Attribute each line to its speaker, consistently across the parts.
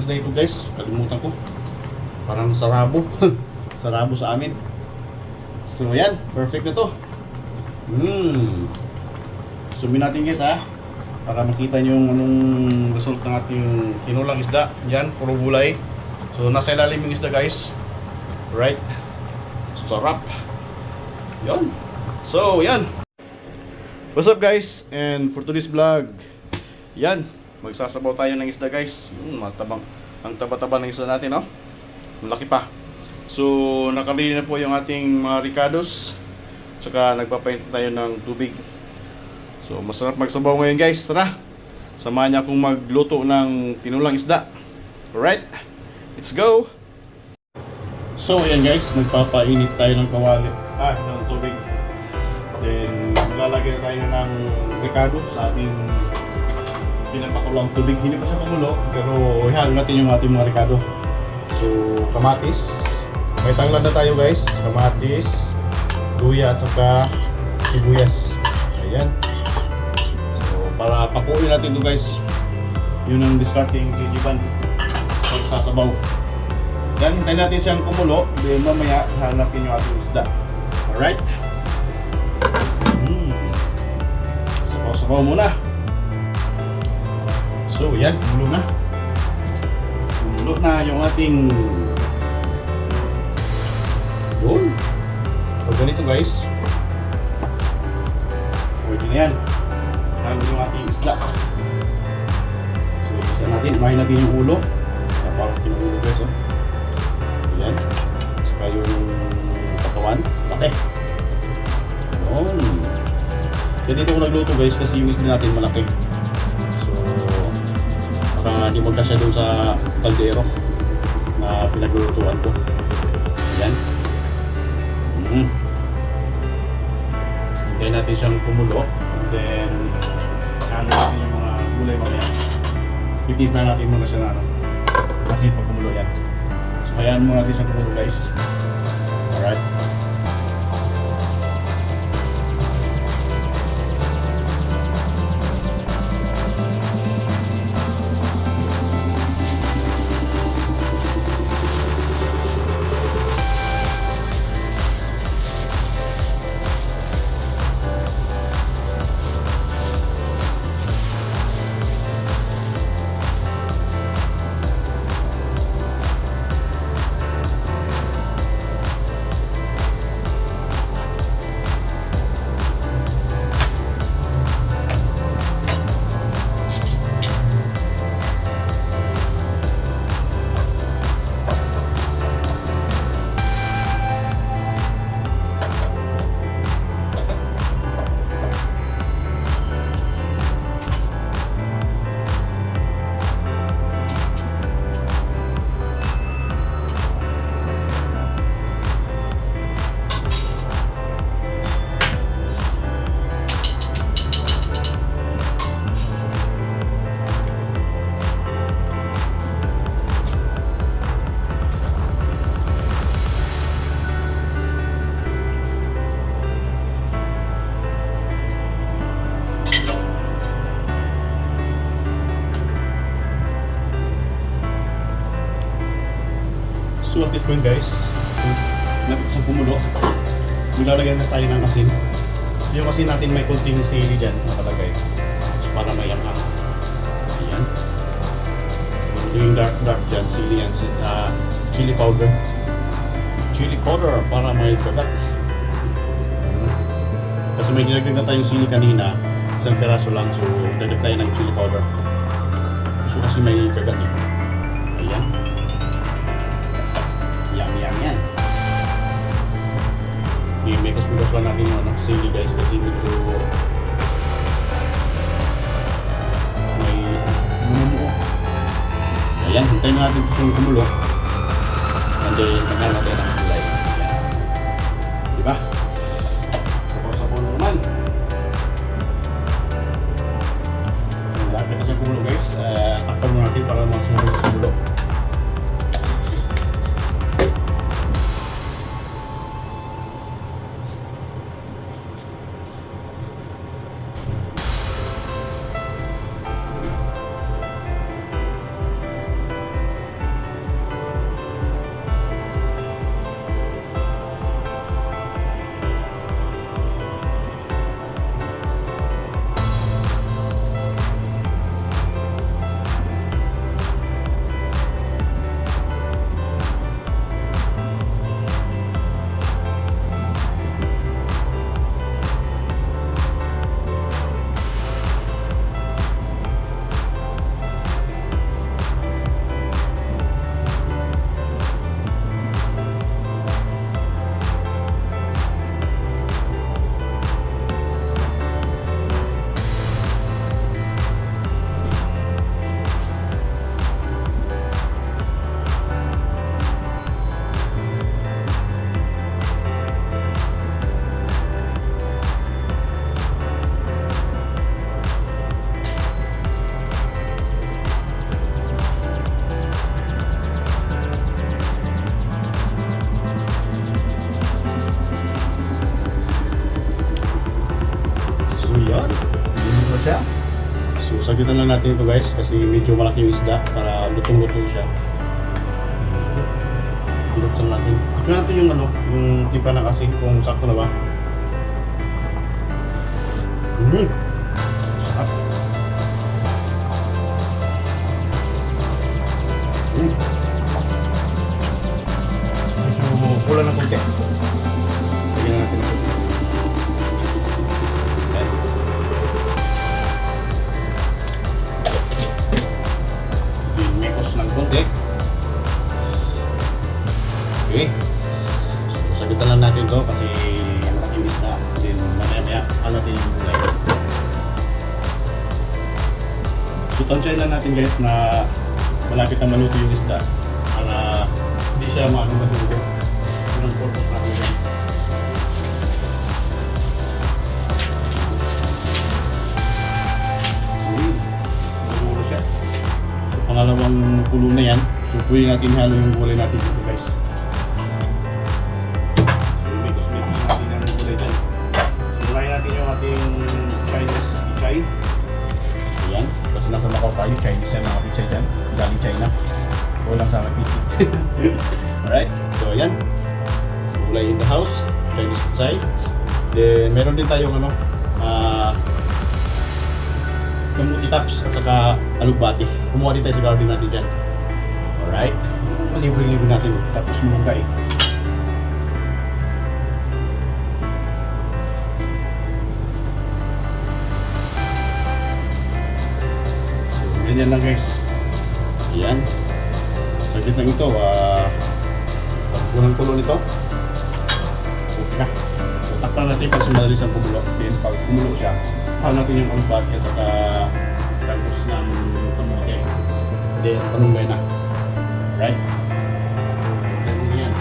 Speaker 1: isda ito guys. Kalimutan ko. Parang sarabo. Sarabo sa amin. So yan, perfect na to. Sumin natin guys ha. Para makita nyo yung anong result ng ating tinulang isda. Yan, puro gulay. So nasa ilalim yung isda guys. Right. Sarap. Yan. So yan. What's up guys? And for today's vlog, yan, magsasabaw tayo ng isda guys. Matabang. Ang taba-taba ng isda natin, no? Malaki pa. So nakabili na po yung ating mga ricados. Saka nagpapainit tayo ng tubig. So masarap magsabaw ngayon guys. Tara, samahan niya akong magluto ng tinulang isda. Alright, let's go. So ayan guys, nagpapainit tayo ng kawali ng tubig. Then maglalagay na tayo ng ricado sa ating pinapakulang tubig. Hindi pa siya kumulo, pero ihalo natin yung ating mga ricado. So kamatis, may tanglad na tayo guys. Kamatis, luya at saka sibuyas. Ayan. Para pakuin natin ito guys. Yun ang discarding kijiban pagsasabaw. Yan, hintayin natin siyang kumulo. Then mamaya hanapin yung ating isda. Alright. Sabaw-sabaw muna. So yan, kumulo na. Kumulo na yung ating yun. So ganito guys. Pwede na yan. Ano yung ating isda. So isa natin, imahin natin yung ulo. Parang kinuulo guys, oh. Ayan. Saka yung katawan. Laki. Ayan. So dito ko nagluto guys kasi yung isda natin malaki. So baka di magkasya doon sa kaldero na pinaglulutuan ko. Ayan. Hintayin natin siyang kumulo. Then ano natin yung mga gulay mamaya. Titipna natin muna siya na kasi pag kumulo yan. So hayaan muna natin siyang kumulo guys. Alright. So at this point guys, sa kumulo, maglalagyan na tayo ng asin. Yung asin natin may konting sili dyan nakalagay. So para may anghang. Ayan. Yung dark dyan, sili yan, chili powder. Chili powder para may kagat. Kasi may nilagyan na tayong sili kanina, isang peraso lang, so dagdag tayo ng chili powder. So kasi may kagat eh. Ayan. Yan. Mekos-mekos lang natin yung sili guys kasi medyo may bumubuo. Ayan, hintayin natin ito yung kumulo. And then, magkano natin ang gulay. Ayan. Diba? Sabaw-sabaw na naman. Malapit na siyang kumulo guys. Takpan mo natin para mas mabilis kumulo. sagitan lang natin ito guys kasi medyo malaki yung isda para lutong-lutong siya. Binuksan natin. Tignan natin yung ano, yung tipa ng asin kung sakto na ba. Sarap. Medyo kulang ng konti. Lagyan na natin ng konti. Mekos ng konti. Okay. So, sagutan lang natin to kasi malaking isda. Then mamaya-maya natin yung gulay. So tansyahin lang natin guys na malapit na maluto yung isda para hindi siya madugo. Yun ang purpose natin dyan. Madugo siya. So pangalawang kulo na yan. So pwede natin halo yung gulay natin dito guys. Chinese ichay. Ayan. Kasi nasa Macau tayo, Chinese yan mga pizza dyan. Galing China. O lang sa akin. Alright. So ayan. Gulay in the house. Chinese pizza. Then meron din tayong ano, kamuti tops at saka alugbati. Kumuha din tayo sa garden natin dyan. Alright. Malibre-libre natin. Tapos mulunggay. Ganyan lang guys. Ayan. Saglit lang ito. Pag unang kulo nito, okay na. Takpan natin pag sumalis ang kumulo. Then pag kumulo siya, tahan natin yung alugbati at saka talbos ng kamote. Then panumbay na. Right? Ganyan yan.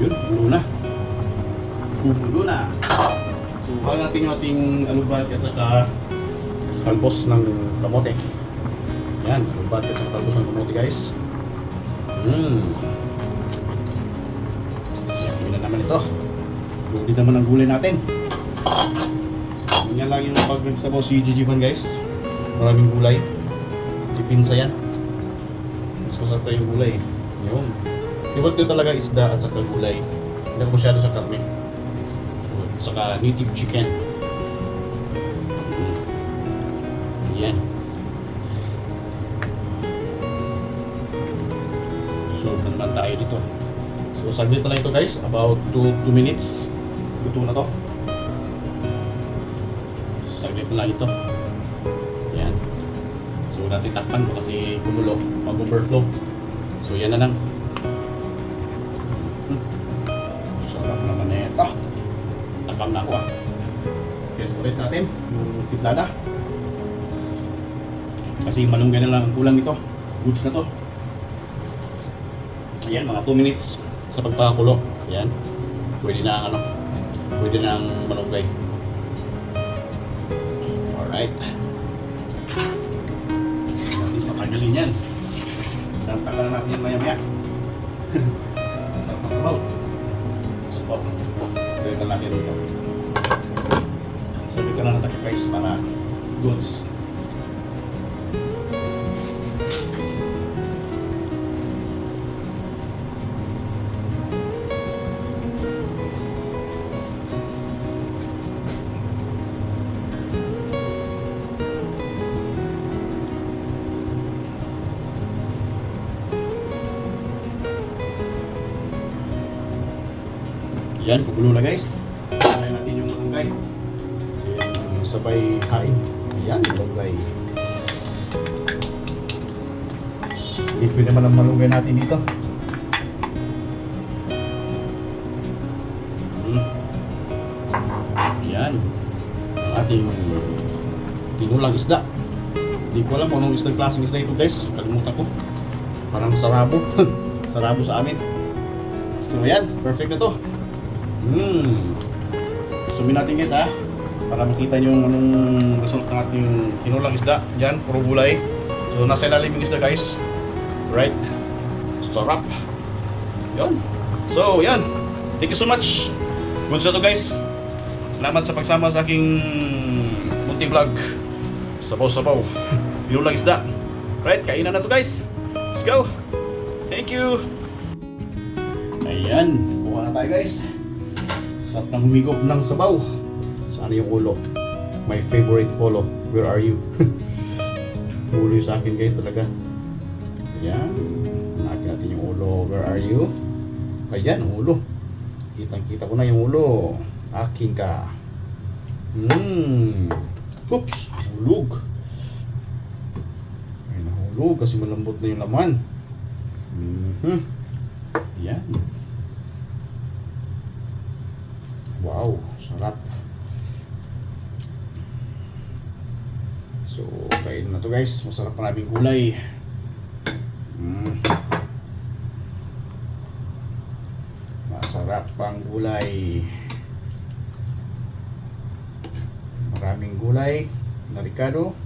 Speaker 1: Yun, gulo na. Gulo na. So, halo natin yung ating alugbati at saka talbos ng kamote. Yan, alugbati at saka talbos ng kamote guys. Yan na naman ito. Luli naman ang gulay natin. So, yan lang yung pagsabaw si Jijiban guys. Maraming gulay. Tipinsa yan. Mas masarap pa yung gulay. Yun. Iba't ko talaga isda at saka gulay. Hindi ako masyado sa karne. So, saka native chicken. Ayan. So, naman tayo dito. So, saglit na lang ito guys. About 2 minutes. Luto na to. So, saglit na lang ito. Ayan. So, natin takpan ko kasi kumulo. Mag-overflow. So, yan na lang. Sarap naman na ito. Tapang na ako ah. Test ulit natin yung tiplada. Kasi malunggay na lang ang kulang nito. Goods na to. Ayan, mga 2 minutes sa pagpakakulo. Ayan. Pwede na ang ano. Pwede na ang malunggay. Right. Natin patagalin yan. Tatagal natin yan maya-maya. Sarap ng sabaw. Sabaw. Sabitan natin dito. Sabitan na natin guys para goods. Yan, kukulo na guys. Kaya natin yung malunggay. Kasi sabay hain. Ayan, malunggay. Liquid naman ang malunggay natin dito. Ayan. Ang ating tinulang isda. Hindi ko alam kung anong isdang klaseng isda ito guys. Kalimutan ko. Parang sarabo. Sarabo sa amin. So ayan, perfect na to. Sumin natin guys ha, para makita nyo anong result ng ating tinulang isda. Yan, puro gulay. So nasa ilalim yung isda guys. Right. Sarap. Yan. So yan, thank you so much. Good sa to guys. Salamat sa pagsama sa aking munting vlog. Sabaw-sabaw tinulang isda. Right, kainan na to guys. Let's go. Thank you. Ayan, kuha na tayo guys. Sarap ng humigop ng sabaw. Saan yung ulo? My favorite polo. Where are you? Ulo yung sa akin guys talaga. Ayan. Nakita natin yung ulo. Where are you? Ayan, ulo. Kitang-kita ko na yung ulo. Akin ka. Oops. Hulog. Ay, nahulog kasi malambot na yung laman. Ayan. Wow, sarap. So, kain na to guys. Masarap pa naming gulay. Masarap pang gulay. Maraming gulay na ricado.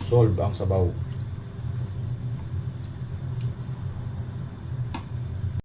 Speaker 1: Solve ang sabaw.